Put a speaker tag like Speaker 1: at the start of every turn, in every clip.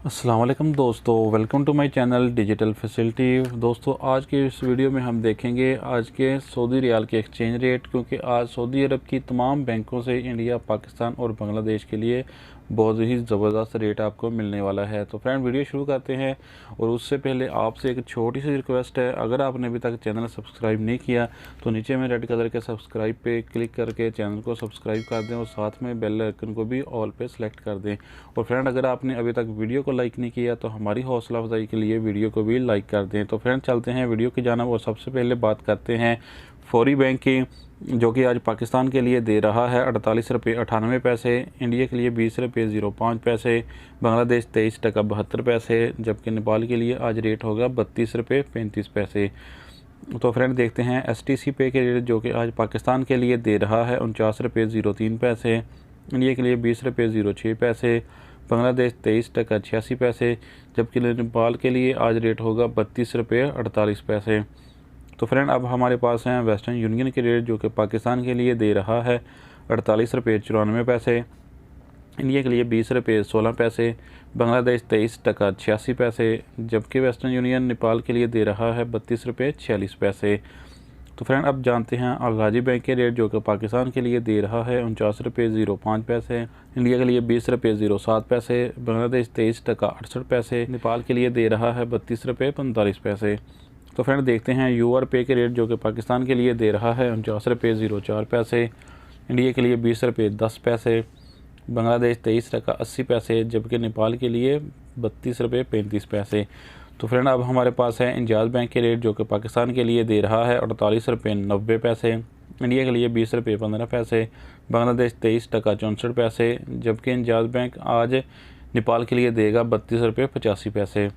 Speaker 1: अस्सलाम वालेकुम दोस्तों, welcome to my channel digital facility. दोस्तों, आज के इस वीडियो में हम देखेंगे आज के सऊदी रियाल के एक्सचेंज रेट, क्योंकि आज सऊदी अरब की तमाम बैंकों से इंडिया, पाकिस्तान और बांग्लादेश के लिए बहुत ही ज़बरदस्त रेट आपको मिलने वाला है। तो फ्रेंड, वीडियो शुरू करते हैं। और उससे पहले आपसे एक छोटी सी रिक्वेस्ट है, अगर आपने अभी तक चैनल सब्सक्राइब नहीं किया तो नीचे में रेड कलर के सब्सक्राइब पे क्लिक करके चैनल को सब्सक्राइब कर दें और साथ में बेल आइकन को भी ऑल पे सेलेक्ट कर दें। और फ्रेंड, अगर आपने अभी तक वीडियो को लाइक नहीं किया तो हमारी हौसला अफजाई के लिए वीडियो को भी लाइक कर दें। तो फ्रेंड, चलते हैं वीडियो की जानिब और सबसे पहले बात करते हैं फौरी बैंक की, जो कि आज पाकिस्तान के लिए दे रहा है 48 रुपये 98 पैसे, इंडिया के लिए 20 रुपये 05 पैसे, बांग्लादेश 23 टका 72 पैसे, जबकि नेपाल के लिए आज रेट होगा 32 रुपये 35 पैसे। तो फ्रेंड, देखते हैं STC पे के रेट, जो कि आज पाकिस्तान के लिए दे रहा है 49 रुपये 03 पैसे, इंडिया के लिए 20 रुपये 06 पैसे, बांग्लादेश 23 टका 86 पैसे, जबकि नेपाल के लिए आज रेट होगा 32 रुपये 48 पैसे। तो फ्रेंड, अब हमारे पास हैं वेस्टर्न यूनियन के रेट, जो कि पाकिस्तान के लिए दे रहा है 48 रुपये 94 पैसे, इंडिया के लिए 20 रुपये 16 पैसे, बांग्लादेश 23 टका 86 पैसे, जबकि वेस्टर्न यूनियन नेपाल के लिए दे रहा है 32 रुपये 46 पैसे। तो फ्रेंड, अब जानते हैं अल-गाजी बैंक के रेट, जो कि पाकिस्तान के लिए दे रहा है 49 रुपये 05 पैसे, इंडिया के लिए 20 रुपये 07 पैसे, बांग्लादेश 23 टका 68 पैसे, नेपाल के लिए दे रहा है 32 रुपये 45 पैसे। तो फ्रेंड, देखते हैं UR पे के रेट, जो कि पाकिस्तान के लिए दे रहा है 49 रुपये 04 पैसे, इंडिया के लिए 20 रुपये 10 पैसे, बांग्लादेश 23 टका 80 पैसे, जबकि नेपाल के लिए 32 रुपये 35 पैसे। तो फ्रेंड, अब हमारे पास है इंजाज़ बैंक के रेट, जो कि पाकिस्तान के लिए दे रहा है 48 रुपये 90 पैसे, इंडिया के लिए 20 रुपये 15 पैसे, बांग्लादेश 23 टका 64 पैसे, जबकि इंजाज़ बैंक आज नेपाल के लिए देगा 32 रुपये 85 पैसे।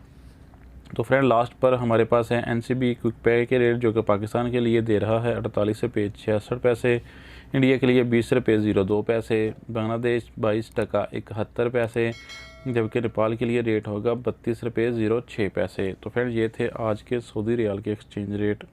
Speaker 1: तो फ्रेंड, लास्ट पर हमारे पास है NCB क्विक पे के रेट, जो कि पाकिस्तान के लिए दे रहा है 48 रुपये 66 पैसे, इंडिया के लिए 20 रुपये 02 पैसे, बांग्लादेश 22 टका 71 पैसे, जबकि नेपाल के लिए रेट होगा 32 रुपये 06 पैसे। तो फ्रेंड, ये थे आज के सऊदी रियाल के एक्सचेंज रेट।